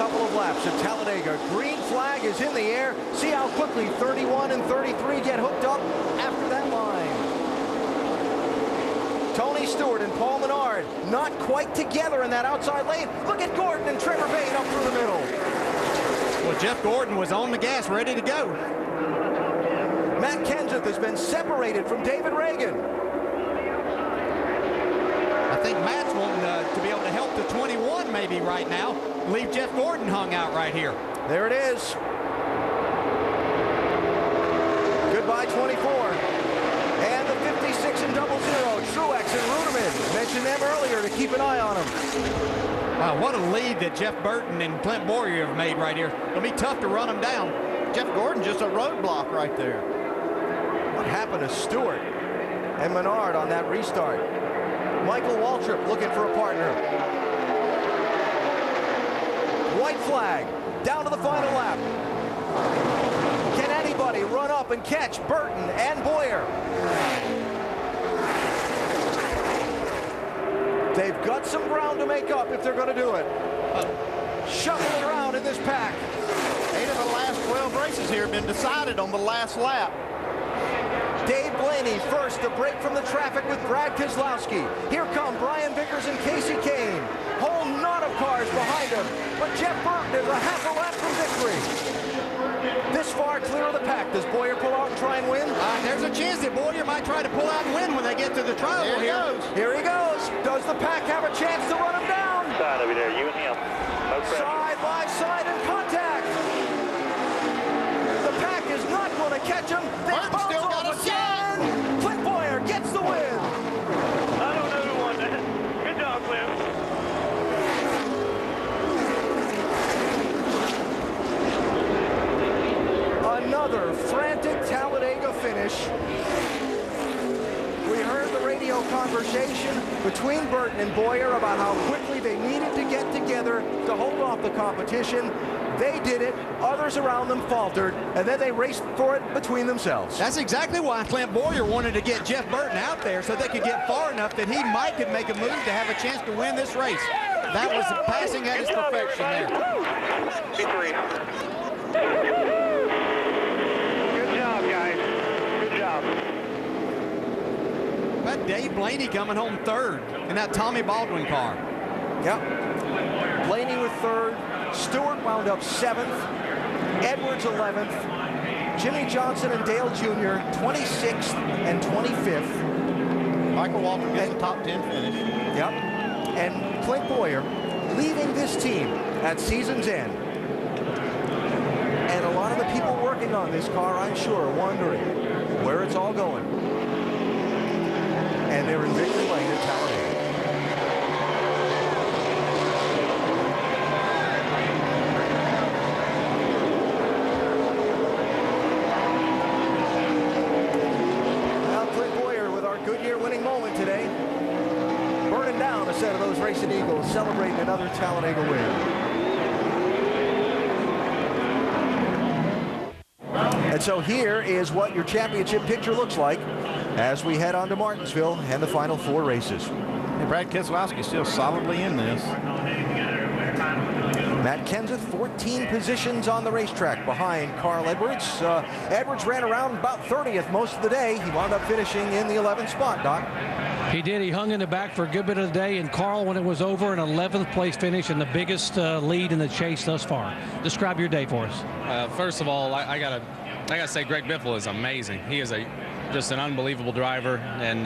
couple of laps at Talladega. Green flag is in the air. See how quickly 31 and 33 get hooked up after that line. Tony Stewart and Paul Menard not quite together in that outside lane. Look at Gordon and Trevor Bayne up through the middle. Well, Jeff Gordon was on the gas, ready to go. Matt Kenseth has been separated from David Reagan. I think Matt's wanting to be able to help the 21 maybe right now. Leave Jeff Gordon hung out right here. There it is. Goodbye 24. And the 56 and 00, Truex and Ruderman. Mentioned them earlier to keep an eye on them. Wow, what a lead that Jeff Burton and Clint Bowyer have made right here. It'll be tough to run them down. Jeff Gordon just a roadblock right there. What happened to Stewart and Menard on that restart? Michael Waltrip looking for a partner. White flag, down to the final lap. Can anybody run up and catch Burton and Bowyer? They've got some ground to make up if they're going to do it. Shuffling around in this pack. 8 of the last 12 races here have been decided on the last lap. Dave Blaney first to break from the traffic with Brad Keselowski. Here come Brian Vickers and Casey Kane. Whole knot of cars behind him. But Jeff Burton is a half a lap from victory. This far clear of the pack. Does Bowyer pull out and try and win? There's a chance that Bowyer might try to pull out and win when they get to the trial. Here he goes. Here he goes. Does the pack have a chance to run him down? Side over there, you and him. No pressure. Side by side in contact. The pack is not going to catch him. They Burton bounce still got off a again. Clint Bowyer gets the win. I don't know who won that. Good job, Clint. Another frantic Talladega finish. We heard the radio conversation between Burton and Bowyer about how quickly they needed to get together to hold off the competition. They did it, others around them faltered, and then they raced for it between themselves. That's exactly why Clint Bowyer wanted to get Jeff Burton out there so they could get far enough that he could make a move to have a chance to win this race. That was passing at its perfection there. Victory. Good job, guys. Good job. But Dave Blaney coming home third in that Tommy Baldwin car. Yep. Blaney with third. Stewart wound up 7th. Edwards 11th. Jimmy Johnson and Dale Jr. 26th and 25th. Michael Waltrip gets a top 10 finish. Yep. And Clint Bowyer leaving this team at season's end. And a lot of the people working on this car, I'm sure, are wondering where it's all going. And they're in victory lane at Talladega. Set of those Racing Eagles celebrating another Talladega win. And so here is what your championship picture looks like as we head on to Martinsville and the final 4 races. And Brad Keselowski still solidly in this. Matt Kenseth 14 positions on the racetrack behind Carl Edwards. Edwards ran around about 30th most of the day. He wound up finishing in the 11th spot, Doc. He did. He hung in the back for a good bit of the day, and Carl, when it was over, an 11th place finish and the biggest lead in the chase thus far. Describe your day for us. First of all, I gotta say Greg Biffle is amazing. He is just an unbelievable driver and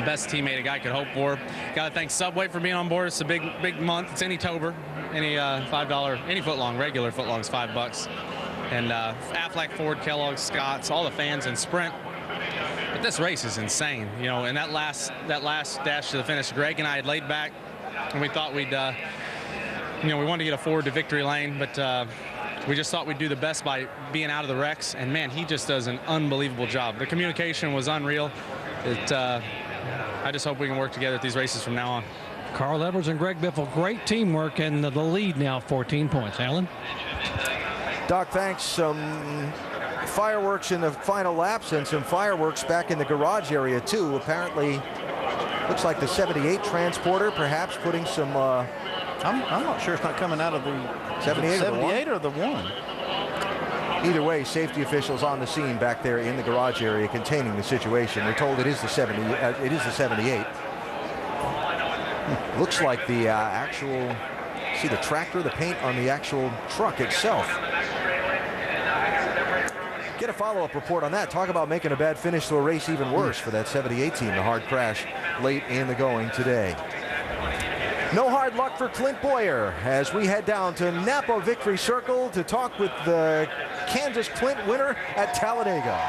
best teammate a guy could hope for. Got to thank Subway for being on board. It's a big month. It's any Tober, any $5, any footlong, regular footlong is $5. And Aflac, Ford, Kellogg, Scott's, all the fans in Sprint. But this race is insane, you know. And that last dash to the finish, Greg and I had laid back, and we thought we'd, we wanted to get a Ford to victory lane, but we just thought we'd do the best by being out of the wrecks. And man, he just does an unbelievable job. The communication was unreal. I just hope we can work together at these races from now on. Carl Edwards and Greg Biffle, great teamwork, and the lead now 14 points. Alan? Doc, thanks. Some fireworks in the final laps and some fireworks back in the garage area too. Apparently, looks like the 78 transporter perhaps putting some I'm not sure it's not coming out of the 78 or the 1. Either way, safety officials on the scene back there in the garage area containing the situation. They're told it is the 78. Looks like the actual, see the tractor, the paint on the actual truck itself. Get a follow-up report on that. Talk about making a bad finish to a race even worse for that 78 team. The hard crash late in the going today. No hard luck for Clint Bowyer as we head down to Napa Victory Circle to talk with the Kansas Clint winner at Talladega.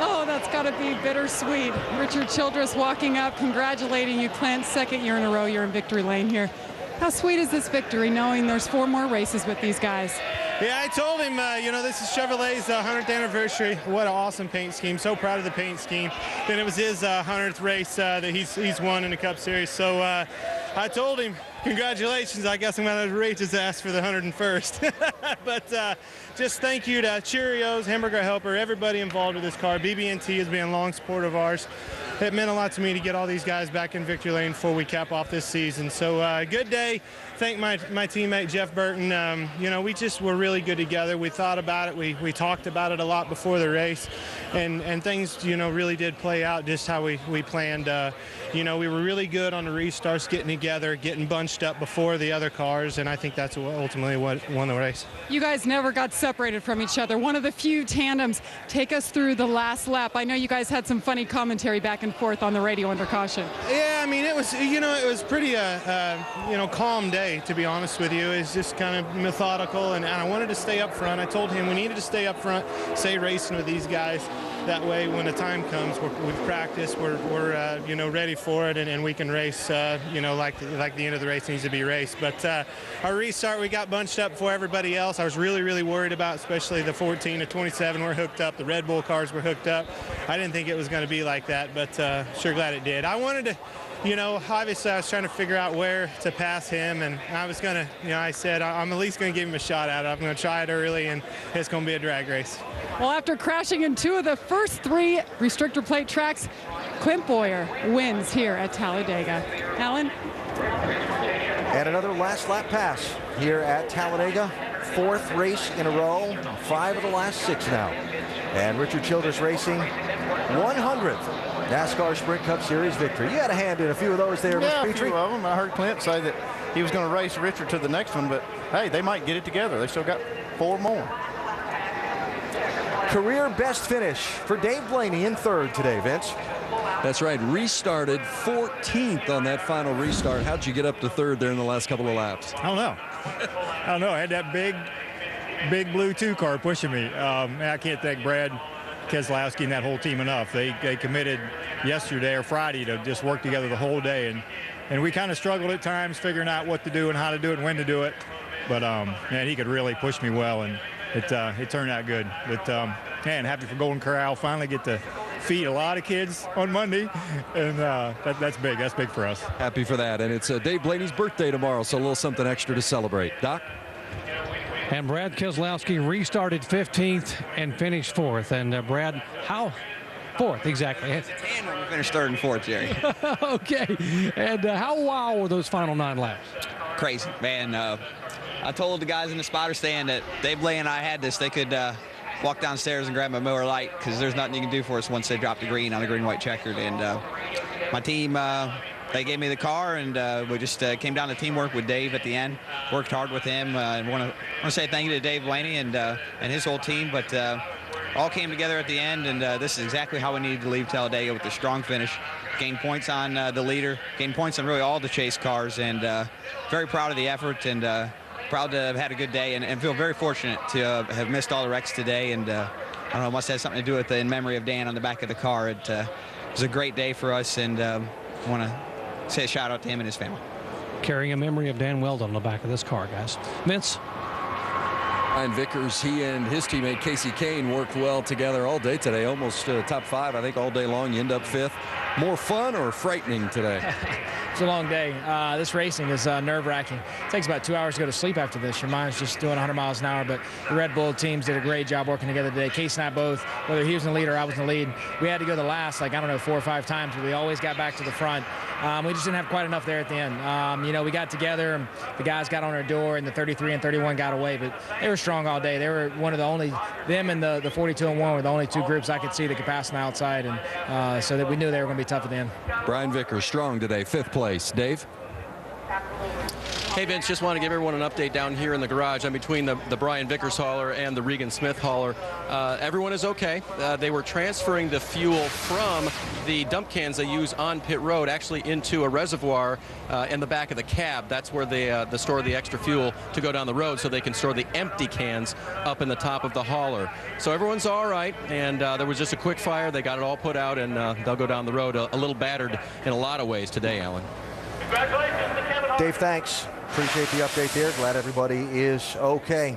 Oh, that's got to be bittersweet. Richard Childress walking up, congratulating you, Clint. Second year in a row you're in victory lane here. How sweet is this victory, knowing there's 4 more races with these guys? Yeah, I told him, you know, this is Chevrolet's 100th anniversary. What an awesome paint scheme. So proud of the paint scheme. Then it was his 100th race that he's won in the Cup Series. So I told him, congratulations. I guess I'm going to reach his ass for the 101st. But just thank you to Cheerios, Hamburger Helper, everybody involved with this car. BB&T has been a long support of ours. It meant a lot to me to get all these guys back in victory lane before we cap off this season. So good day. Thank my teammate Jeff Burton. You know, we just were really good together. We thought about it. We talked about it a lot before the race, and things, you know, really did play out just how we planned. You know, we were really good on the restarts, getting together, getting bunched up before the other cars, and I think that's ultimately what won the race. You guys never got separated from each other. One of the few tandems. Take us through the last lap. I know you guys had some funny commentary back and forth on the radio under caution. Yeah, I mean, it was, you know, it was pretty, you know, calm day, to be honest with you. It's just kind of methodical, and I wanted to stay up front. I told him we needed to stay up front, stay racing with these guys. That way, when the time comes, we've practiced, we're you know, ready for it, and we can race, you know, like the end of the race needs to be raced. But our restart, we got bunched up before everybody else. I was really, really worried about, especially the 14 to 27 were hooked up. The Red Bull cars were hooked up. I didn't think it was going to be like that, but sure glad it did. I wanted to, you know, obviously I was trying to figure out where to pass him, and I was going to, you know, I said I'm at least going to give him a shot at it. I'm going to try it early, and it's going to be a drag race. Well, after crashing in 2 of the first 3 restrictor plate tracks, Clint Bowyer wins here at Talladega. Alan? And another last lap pass here at Talladega. 4th race in a row, 5 of the last 6 now. And Richard Childress Racing, 100th NASCAR Sprint Cup Series victory. You had a hand in a few of those there, Yeah, Mr. a Petrie. few of them. I heard Clint say that he was going to race Richard to the next one, but hey, they might get it together. They still got 4 more. Career best finish for Dave Blaney in 3rd today, Vince. That's right. Restarted 14th on that final restart. How'd you get up to 3rd there in the last couple of laps? I don't know. I had that big blue 2 car pushing me. I can't thank Brad Keselowski and that whole team enough. They committed yesterday or Friday to just work together the whole day, and we kind of struggled at times figuring out what to do and how to do it and when to do it. But man, he could really push me well, and it turned out good. But man, happy for Golden Corral. Finally get to feed a lot of kids on Monday, and that's big. That's big for us. Happy for that. And it's Dave Blaney's birthday tomorrow, so a little something extra to celebrate. Doc? And Brad Keselowski restarted 15th and finished 4th. And Brad, how? 4th, exactly. It's a 10 when we finished 3rd and 4th, Jerry. Okay. And how wild were those final 9 laps? Crazy, man. I told the guys in the spotter stand that Dave Blaney and I had this. They could walk downstairs and grab my Miller Lite because there's nothing you can do for us once they drop the green on a green-white checkered. And my team, they gave me the car, and we just came down to teamwork with Dave at the end. Worked hard with him. I want to say thank you to Dave Blaney and his whole team, but all came together at the end, and this is exactly how we needed to leave Talladega with a strong finish. Gained points on the leader, gained points on really all the chase cars, and very proud of the effort, and proud to have had a good day, and feel very fortunate to have missed all the wrecks today. And I don't know, it must have something to do with the in memory of Dan on the back of the car. It was a great day for us, and I want to say a shout out to him and his family. Carrying a memory of Dan Weldon on the back of this car, guys. Vince? Ryan Vickers, he and his teammate Casey Kane worked well together all day today, almost top 5, I think, all day long. You end up 5th. More fun or frightening today? It's a long day. This racing is nerve-wracking. It takes about 2 hours to go to sleep after this. Your mind's just doing 100 miles an hour, but the Red Bull teams did a great job working together today. Case and I both, whether he was in the lead or I was in the lead, we had to go the last, 4 or 5 times, but we always got back to the front. We just didn't have quite enough there at the end. We got together, and the guys got on our door, and the 33 and 31 got away, but they were strong all day. They were one of the only, them and the 42 and 1 were the only 2 groups I could see that could pass on the outside, and so that we knew they were going to be tough at the end. Brian Vickers strong today, 5th place. Dave? Hey, Vince, just want to give everyone an update down here in the garage. I'm between the Brian Vickers hauler and the Regan Smith hauler. Everyone is okay. They were transferring the fuel from the dump cans they use on pit road actually into a reservoir in the back of the cab. That's where they store the extra fuel to go down the road so they can store the empty cans up in the top of the hauler. So everyone's all right, and there was just a quick fire. They got it all put out, and they'll go down the road a little battered in a lot of ways today, Alan. Dave, thanks. Appreciate the update there. Glad everybody is okay.